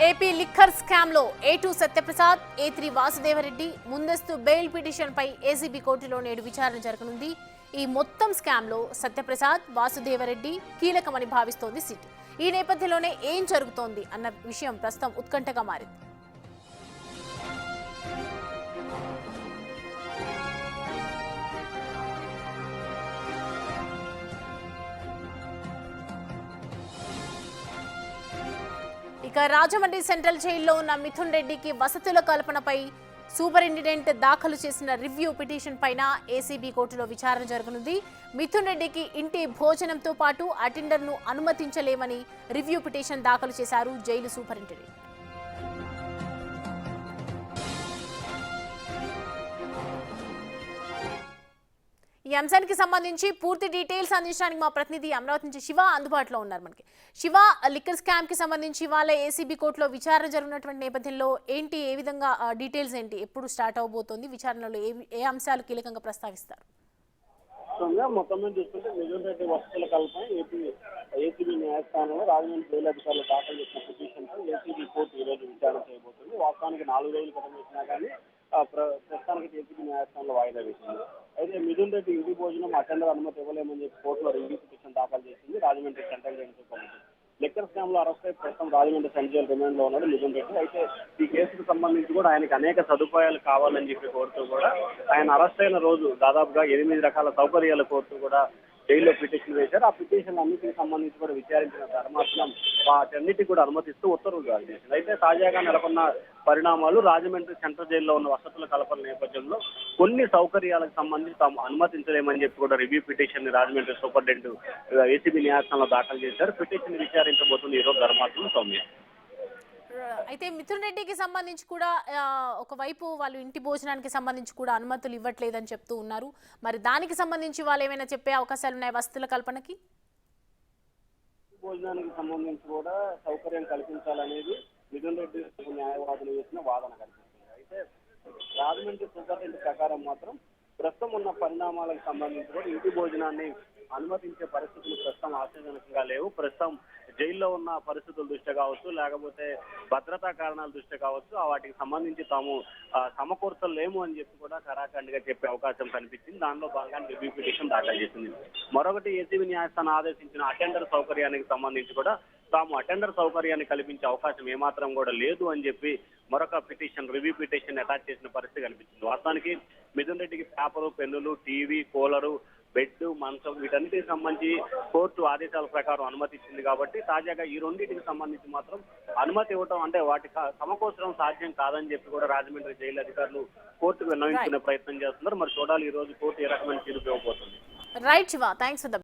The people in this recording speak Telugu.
ఏపీ లిక్కర్ స్కామ్ లో A2 సత్యప్రసాద్, A3 వాసుదేవరెడ్డి ముందస్తు బెయిల్ పిటిషన్ పై ఏసీబీ కోర్టులో నేడు విచారణ జరగనుంది. ఈ మొత్తం స్కామ్ లో సత్యప్రసాద్, వాసుదేవరెడ్డి కీలకమని భావిస్తోంది సిట్. ఈ నేపథ్యంలోనే ఏం జరుగుతోంది అన్న విషయం ప్రస్తుతం ఉత్కంఠగా మారింది. ఇక రాజమండ్రి సెంట్రల్ జైల్లో ఉన్న మిథున్ రెడ్డికి వసతుల కల్పనపై సూపరింటెండెంట్ దాఖలు చేసిన రివ్యూ పిటిషన్ పైన ఏసీబీ కోర్టులో విచారణ జరగనుంది. మిథున్ రెడ్డికి ఇంటి భోజనంతో పాటు అటెండర్ను అనుమతించలేమని రివ్యూ పిటిషన్ దాఖలు చేశారు జైలు సూపరింటెండెంట్. ఈ అంశానికి సంబంధించి పూర్తి డీటెయిల్స్ అందించడానికి మా ప్రతినిధి అమరావతి నుంచి శివ అందుబాటులో ఉన్నారు. మనకి శివ, లిక్కర్ స్కామ్ కి సంబంధించి వాళ్ళ ఏసీబీ కోర్టులో విచారణ జరుగుతున్నటువంటి నేపథ్యంలో ఏంటి, ఏ విధంగా డీటెయిల్స్ ఏంటి, ఎప్పుడు స్టార్ట్ అవబోతోంది, విచారణలో ఏ అంశాలు కీలకంగా ప్రస్తావిస్తారు? మొత్తం మీద చూస్తుంటే మిథున్ రెడ్డి వసతుల కల్పన ఏసీబీ న్యాయస్థానంలో రాజమండ్రి జైలు అధికారులు దాఖలు చేసిన పిటిషన్ పై ఏసీబీ కోర్టు ఈ రోజు విచారణ చేయబోతుంది. వాస్తవానికి 4 రోజుల క్రితం వేసినా కానీ ప్రస్తుతానికి ఏసీబీ న్యాయస్థానంలో వాయిదా వేసింది. అయితే మిథున్ రెడ్డి ఇంటి భోజనం అటెండర్ అనుమతి ఇవ్వలేమని చెప్పి కోర్టులో రివ్యూ పిటిషన్ దాఖలు చేసింది Rajahmundry central jail committee. Liquor scam లో అరెస్ట్ అయి ప్రస్తుతం రాజమండ్రి సెంట్రల్ జైలు రిమాండ్ లో ఉన్నాడు మిథున్ రెడ్డి. అయితే ఈ కేసుకు సంబంధించి కూడా ఆయనకు అనేక సదుపాయాలు కావాలని చెప్పి కోరుతూ కూడా ఆయన అరెస్ట్ అయిన రోజు దాదాపుగా 8 రకాల సౌకర్యాల కోరుతూ కూడా జైల్లో పిటిషన్ వేశారు. ఆ పిటిషన్ అన్నిటికి సంబంధించి కూడా విచారించిన ధర్మాసనం వాటన్నిటికీ కూడా అనుమతిస్తూ ఉత్తర్వులు జారీ చేసింది. అయితే తాజాగా నెలకొన్న పరిణామాలు రాజమండ్రి సెంట్రల్ జైల్లో ఉన్న వసతుల కల్పన నేపథ్యంలో కొన్ని సౌకర్యాలకు సంబంధించి తాము అనుమతించలేమని చెప్పి కూడా రివ్యూ పిటిషన్ ని రాజమండ్రి సూపరింటెండెంట్ ఏసీబీ న్యాయస్థానంలో దాఖలు చేశారు. పిటిషన్ విచారించబోతుంది ఈరోజు ధర్మాసనం. సౌమ్య, అయితే మిథున్ రెడ్డికి సంబంధించి కూడా ఒకవైపు వాళ్ళు ఇంటి భోజనానికి సంబంధించి కూడా అనుమతులు ఇవ్వట్లేదని చెప్తూ ఉన్నారు. మరి దానికి సంబంధించి వాళ్ళు ఏమైనా చెప్పే అవకాశాలు ఉన్నాయి వసతుల కల్పనకి? భోజనానికి సంబంధించి కూడా సౌకర్యం కల్పించాలనేది మిథున్ రెడ్డి న్యాయవాదులు చేసిన వాదన కనిపిస్తుంది. అయితే రాజమండ్రి సూపరింటెండెంట్ ప్రకారం మాత్రం ప్రస్తుతం ఉన్న పరిణామాలకు సంబంధించి కూడా ఇంటి భోజనాన్ని అనుమతించే పరిస్థితులు ప్రస్తుతం ఆశాజనకంగా లేవు. ప్రస్తుతం జైల్లో ఉన్న పరిస్థితుల దృష్ట్యా కావచ్చు, లేకపోతే భద్రతా కారణాల దృష్ట్యా కావచ్చు, వాటికి సంబంధించి తాము సమకూర్చలేము అని చెప్పి కూడా ఖరాఖండిగా చెప్పే అవకాశం కనిపించింది. దానిలో భాగంగా రివ్యూ పిటిషన్ దాఖలు చేసింది. మరొకటి ఏసీబీ న్యాయస్థానం ఆదేశించిన అటెండర్ సౌకర్యానికి సంబంధించి కూడా తాము అటెండర్ సౌకర్యాన్ని కల్పించే అవకాశం ఏమాత్రం కూడా లేదు అని చెప్పి మరొక పిటిషన్ రివ్యూ పిటిషన్ అటాచ్ చేసిన పరిస్థితి కనిపించింది. వాస్తవానికి మిథున్ రెడ్డికి పేపరు, పెన్నులు, టీవీ, కూలరు, బెడ్, మంచం వీటన్నిటికి సంబంధించి కోర్టు ఆదేశాల ప్రకారం అనుమతి ఇచ్చింది. కాబట్టి తాజాగా ఈ రెండింటికి సంబంధించి మాత్రం అనుమతి ఇవ్వటం అంటే వాటి సమకూర్చడం సాధ్యం కాదని చెప్పి కూడా రాజమండ్రి జైలు అధికారులు కోర్టుకు విన్నవించుకునే ప్రయత్నం చేస్తున్నారు. మరి చూడాలి ఈ రోజు కోర్టు ఏ రకమైన తీర్పు ఇవ్వబోతుంది. Right Shiva, thanks for the